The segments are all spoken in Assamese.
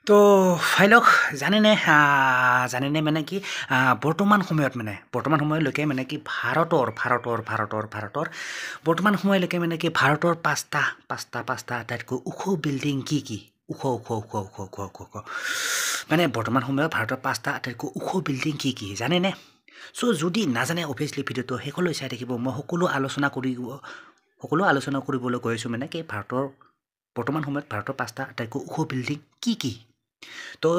তো ফাইলক জানেনে মানে কি বৰ্তমান সময়লৈকে মানে কি ভাৰতৰ বৰ্তমান সময়লৈকে মানে কি ভাৰতৰ পাঁচটা আটাইতকৈ ওখ বিল্ডিং কি ওখ মানে বৰ্তমান সময়ত ভাৰতৰ পাঁচটা আটাইতকৈ ওখ বিল্ডিং কি জানেনে চ' যদি নাজানে অভিয়াছলি ভিডিঅ'টো শেষলৈ চাই থাকিব মই সকলো আলোচনা কৰিবলৈ গৈ আছোঁ মানে কি বৰ্তমান সময়ত ভাৰতৰ পাঁচটা আটাইতকৈ ওখ বিল্ডিং কি তো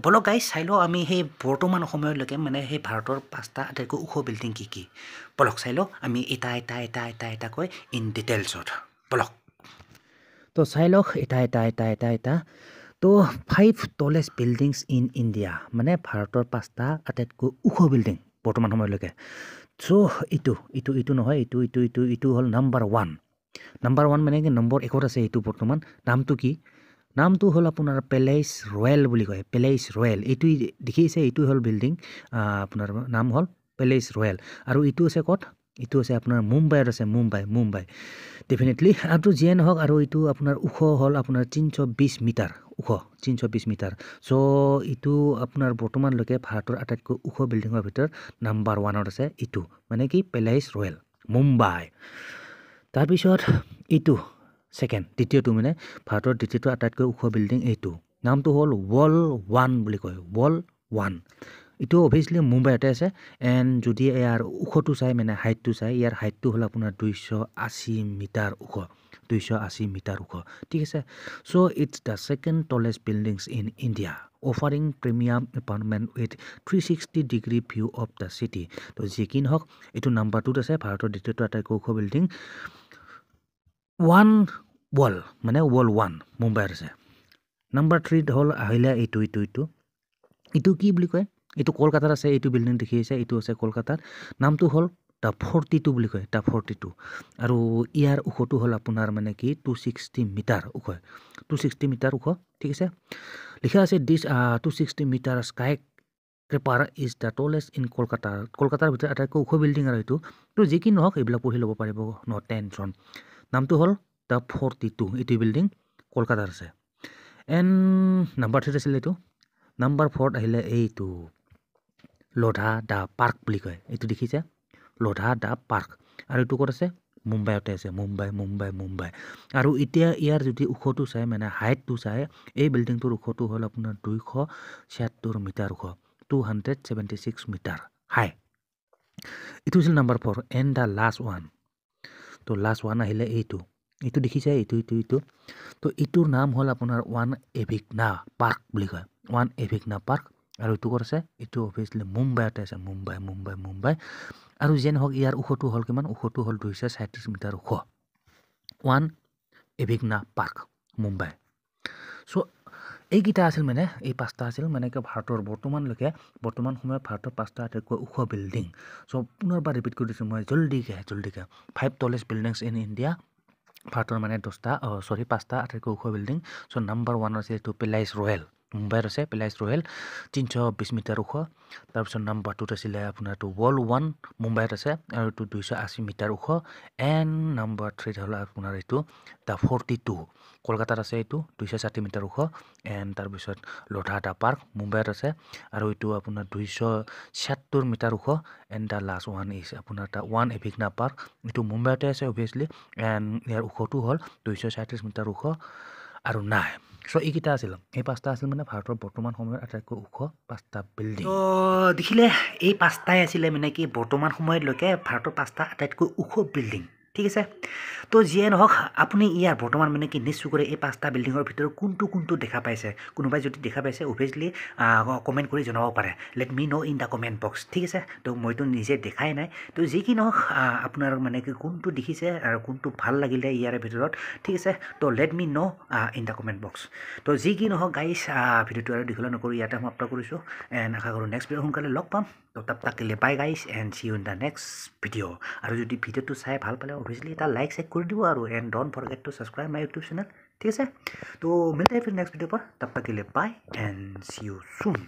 বলক গাইজ চাই লওঁ আমি সেই বৰ্তমান সময়লৈকে মানে সেই ভাৰতৰ পাঁচটা আটাইতকৈ ওখ বিল্ডিং কি বলক চাই লওঁ আমি এটাকৈ ইন ডিটেইলছত বলক তো চাই লওক এটা তো 5 টলেষ্ট বিল্ডিংছ ইন ইণ্ডিয়া মানে ভাৰতৰ পাঁচটা আটাইতকৈ ওখ বিল্ডিং বৰ্তমান সময়লৈকে চ' ইটো নহয় ইটো হ'ল নাম্বাৰ ওৱান মানে কি নম্বৰ একত আছে এইটো বৰ্তমান নামটো হ'ল আপোনাৰ পেলেচ ৰয়েল বুলি কয় এইটো দেখিছে এইটো হ'ল বিল্ডিং আপোনাৰ নাম হ'ল পেলেচ ৰয়েল আৰু ইটো আছে ক'ত ইটো আছে আপোনাৰ মুম্বাইত আছে মুম্বাই ডেফিনেটলি আৰু যিয়ে নহওক আৰু এইটো আপোনাৰ ওখ হ'ল আপোনাৰ 320 মিটাৰ চ' এইটো আপোনাৰ বৰ্তমানলৈকে ভাৰতৰ আটাইতকৈ ওখ বিল্ডিঙৰ ভিতৰত নাম্বাৰ ওৱানত আছে ইটো মানে কি পেলেচ ৰয়েল মুম্বাই তাৰপিছত এইটো দ্বিতীয়টো মানে ভাৰতৰ দ্বিতীয়টো আটাইতকৈ ওখ বিল্ডিং এইটো নামটো হ'ল ৱল 1 বুলি কয় ৱল 1 এইটো অভিয়াছলি মুম্বাইতে আছে এণ্ড যদি ইয়াৰ ওখটো চাই মানে হাইটটো চাই ইয়াৰ হাইটটো হ'ল আপোনাৰ 280 মিটাৰ ওখ ঠিক আছে so' it's the second tallest buildings in India offering premium apartment with 360 degree view of the city তো যি কি নহওক এইটো নাম্বাৰ 2ত আছে ভাৰতৰ দ্বিতীয়টো আটাইতকৈ ওখ বিল্ডিং ৱল 1 মুম্বাইত আছে নাম্বাৰ 3 হ'ল আহিলে এইটো কি বুলি কয় এইটো কলকাতাত আছে এইটো বিল্ডিং দেখি আছে এইটো আছে কলকাতাত নামটো হ'ল দ্য 42 বুলি কয় দ্য 42 আৰু ইয়াৰ ওখটো হ'ল আপোনাৰ মানে কি 260 মিটাৰ ওখ ঠিক আছে লিখা আছে this 260 metre skyscraper is the tallest in কলকাতাৰ ভিতৰত আটাইতকৈ ওখ বিল্ডিং আৰু এইটো তো যি কি নহওক এইবিলাক পঢ়ি ল'ব পাৰিব ন টেনশ্যন নামটো হ'ল দ্য 42 এইটো বিল্ডিং কলকাতাত আছে এণ্ড নাম্বাৰ 3 আছিলে এইটো নাম্বাৰ 4ত আহিলে এইটো লোধা দা পাৰ্ক বুলি কয় এইটো দেখিছে লোধা দা পাৰ্ক আৰু এইটো ক'ত আছে মুম্বাইতে আছে মুম্বাই আৰু এতিয়া ইয়াৰ যদি ওখটো চাই মানে হাইটটো চাই এই বিল্ডিংটোৰ ওখটো হ'ল আপোনাৰ 276 মিটাৰ ওখ 276 মিটাৰ হাই এইটো আছিল number 4 and the last one আহিলে এইটো দেখিছে এইটো তো এইটোৰ নাম হ'ল আপোনাৰ ওৱান এভিগনা পাৰ্ক বুলি কয় ওৱান এভিগনা পাৰ্ক আৰু এইটো ক'ত আছে এইটো অভিয়াছলি মুম্বাইতে আছে মুম্বাই আৰু যেন হওক ইয়াৰ ওখটো হ'ল কিমান ওখটো হ'ল 237 মিটাৰ ওখ ওৱান এভিগনা পাৰ্ক মুম্বাই চ' এইকেইটা আছিল মানে এই পাঁচটা আছিল মানে কি ভাৰতৰ বৰ্তমান সময়ত ভাৰতৰ পাঁচটা আটাইতকৈ ওখ বিল্ডিং চ' পুনৰবাৰ ৰিপিট কৰি দিছোঁ মই জল্দিকে 5 টলেষ্ট বিল্ডিংছ ইন ইণ্ডিয়া ভাৰতৰ মানে পাঁচটা আটাইতকৈ ওখ বিল্ডিং চ' নাম্বাৰ 1 আছে এইটো পেলেচ ৰয়েল মুম্বাইত আছে পেলেচ ৰয়েল 320 মিটাৰ ওখ তাৰপিছত নাম্বাৰ 2ত আছিলে আপোনাৰ এইটো ৱল 1 মুম্বাইত আছে আৰু এইটো 280 মিটাৰ ওখ এণ্ড নাম্বাৰ 3 হ'ল আপোনাৰ এইটো দ্য 42 কলকাতাত আছে এইটো 260 মিটাৰ ওখ এণ্ড তাৰপিছত লোধা দা পাৰ্ক মুম্বাইত আছে আৰু এইটো আপোনাৰ 276 মিটাৰ ওখ and the last one is আপোনাৰ দ্য ওৱান এভিগনা পাৰ্ক এইটো মুম্বাইতে আছে অভিয়াছলি এণ্ড ইয়াৰ ওখটো হ'ল 237 মিটাৰ ওখ আৰু নাই চ' এইকেইটা আছিল এই পাঁচটা আছিল মানে ভাৰতৰ বৰ্তমান সময়ত আটাইতকৈ ওখ পাঁচটা বিল্ডিং তো দেখিলে এই পাঁচটাই আছিলে মানে কি বৰ্তমান সময়লৈকে ভাৰতৰ পাঁচটা আটাইতকৈ ওখ বিল্ডিং ঠিক আছে তো যিয়ে নহওক আপুনি ইয়াৰ বৰ্তমান মানে কি নিশ্চয় কৰে এই পাঁচটা বিল্ডিঙৰ ভিতৰত কোনটো দেখা পাইছে কোনোবাই যদি দেখা পাইছে অভিয়াছলি কমেণ্ট কৰি জনাব পাৰে let me know' in the comment box ঠিক আছে তো মইতো নিজে দেখাই নাই তো যি কি নহওক আপোনাৰ মানে কি কোনটো দেখিছে আৰু কোনটো ভাল লাগিলে ইয়াৰে ভিতৰত ঠিক আছে তো let me know' in the comment box তো যি কি নহওক গাইজ ভিডিঅ'টো আৰু দীঘল নকৰি ইয়াতে সমাপ্ত কৰিছোঁ এণ্ড আশা কৰোঁ নেক্সট ভিডিঅ' সোনকালে লগ পাম তো তাক তাকিলে bye guys and see you in the next video' আৰু যদি ভিডিঅ'টো চাই ভাল পালে অভিয়াছলি এটা লাইক কৰি দিব আৰু and don't forget two subscribe my YouTube channel ঠিক আছে তো মিলতে हैं फिर नेक्स्ट वीडियो पर तब तक के लिए bye and see you soon